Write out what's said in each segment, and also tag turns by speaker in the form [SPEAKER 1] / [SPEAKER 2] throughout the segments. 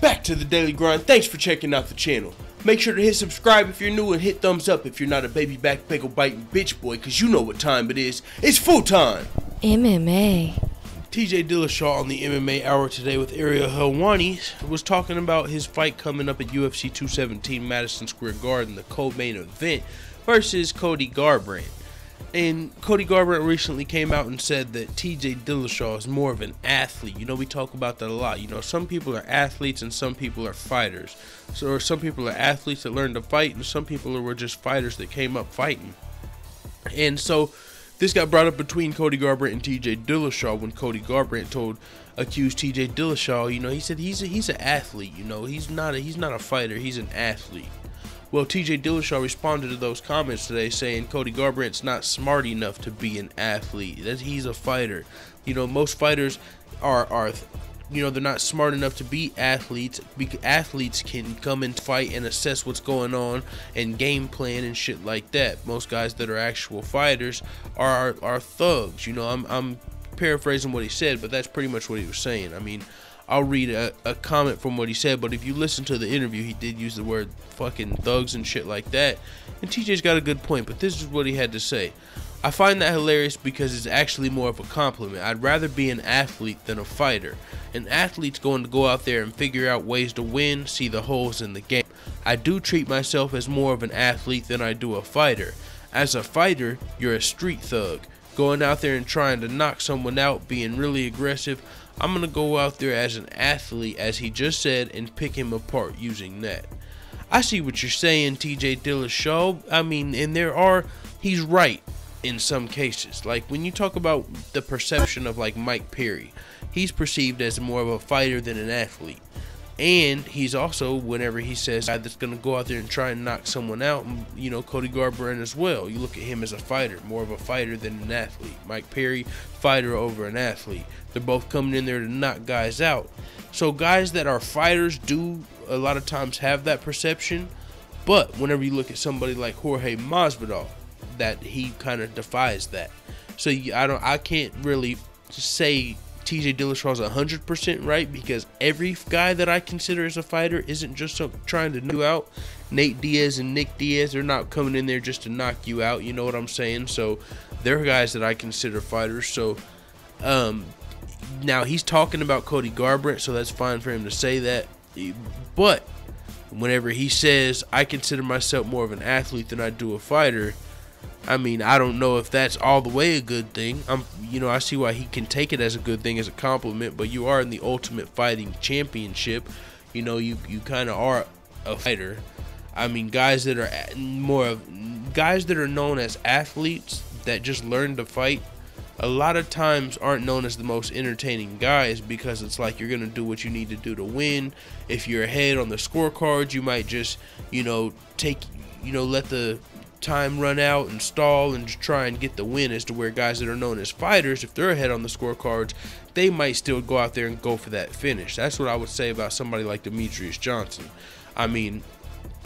[SPEAKER 1] Back to the daily grind. Thanks for checking out the channel. Make sure to hit subscribe if you're new and hit thumbs up if you're not a baby back bagel biting bitch boy, cause you know what time it is. It's full time.
[SPEAKER 2] MMA.
[SPEAKER 1] TJ Dillashaw on the MMA Hour today with Ariel Helwani was talking about his fight coming up at UFC 217 Madison Square Garden, the co-main event versus Cody Garbrandt. And Cody Garbrandt recently came out and said that TJ Dillashaw is more of an athlete. You know, we talk about that a lot. You know, some people are athletes and some people are fighters. So some people are athletes that learn to fight and some people were just fighters that came up fighting. And so this got brought up between Cody Garbrandt and TJ Dillashaw when Cody Garbrandt accused TJ Dillashaw, you know, he said he's an athlete, you know, he's not a fighter, he's an athlete. Well, TJ Dillashaw responded to those comments today saying Cody Garbrandt's not smart enough to be an athlete, that he's a fighter. You know, most fighters are you know, they're not smart enough to be athletes, because athletes can come and fight and assess what's going on and game plan and shit like that. Most guys that are actual fighters are thugs. You know, I'm paraphrasing what he said, but that's pretty much what he was saying. I mean, I'll read a comment from what he said, but if you listen to the interview, he did use the word fucking thugs and shit like that. And TJ's got a good point, but this is what he had to say. I find that hilarious because it's actually more of a compliment. I'd rather be an athlete than a fighter. An athlete's going to go out there and figure out ways to win, see the holes in the game. I do treat myself as more of an athlete than I do a fighter. As a fighter, you're a street thug, going out there and trying to knock someone out, being really aggressive. I'm going to go out there as an athlete, as he just said, and pick him apart using that. I see what you're saying, TJ Dillashaw. I mean, and he's right in some cases. Like when you talk about the perception of like Mike Perry, he's perceived as more of a fighter than an athlete. And he's also, whenever he says that's going to go out there and try and knock someone out, you know, Cody Garbrandt as well. You look at him as a fighter, more of a fighter than an athlete. Mike Perry, fighter over an athlete. They're both coming in there to knock guys out. So guys that are fighters do a lot of times have that perception. But whenever you look at somebody like Jorge Masvidal, that he kind of defies that. So I can't really say TJ Dillashaw's 100% right, because every guy that I consider as a fighter isn't just trying to knock you out. Nate Diaz and Nick Diaz, they're not coming in there just to knock you out, you know what I'm saying? So they're guys that I consider fighters. So now he's talking about Cody Garbrandt, so that's fine for him to say that. But whenever he says I consider myself more of an athlete than I do a fighter, I mean, I don't know if that's all the way a good thing. You know, I see why he can take it as a good thing, as a compliment, but you are in the Ultimate Fighting Championship. You know, you kind of are a fighter. I mean, guys that are known as athletes that just learn to fight, a lot of times aren't known as the most entertaining guys, because it's like you're going to do what you need to do to win. If you're ahead on the scorecards, you might just, you know, let the time run out and stall and just try and get the win, as to where guys that are known as fighters, if they're ahead on the scorecards, they might still go out there and go for that finish. That's what I would say about somebody like Demetrius Johnson. I mean,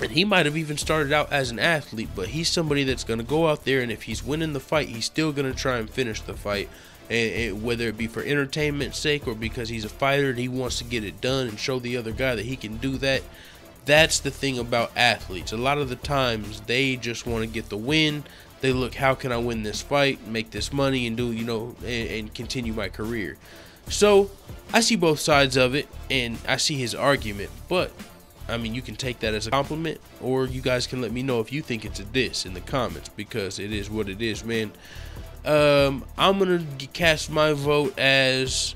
[SPEAKER 1] and he might have even started out as an athlete, but he's somebody that's going to go out there, and if he's winning the fight, he's still going to try and finish the fight, and whether it be for entertainment's sake or because he's a fighter and he wants to get it done and show the other guy that he can do that. That's the thing about athletes. A lot of the times they just want to get the win. They look, how can I win this fight, make this money, and do, you know, and continue my career. So I see both sides of it, and I see his argument. But I mean, you can take that as a compliment, or you guys can let me know if you think it's a diss in the comments, because it is what it is, man. I'm gonna cast my vote as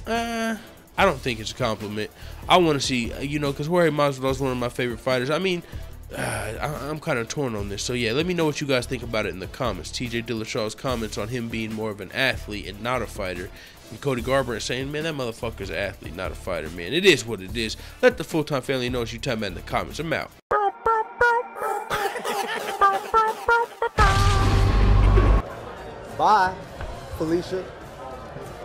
[SPEAKER 1] I don't think it's a compliment. I want to see, you know, because Jorge Masvidal is one of my favorite fighters. I mean, I'm kind of torn on this. So, yeah, let me know what you guys think about it in the comments. TJ Dillashaw's comments on him being more of an athlete and not a fighter. And Cody Garbrandt saying, man, that motherfucker's an athlete, not a fighter, man. It is what it is. Let the full-time family know what you type in the comments. I'm out.
[SPEAKER 3] Bye, Felicia.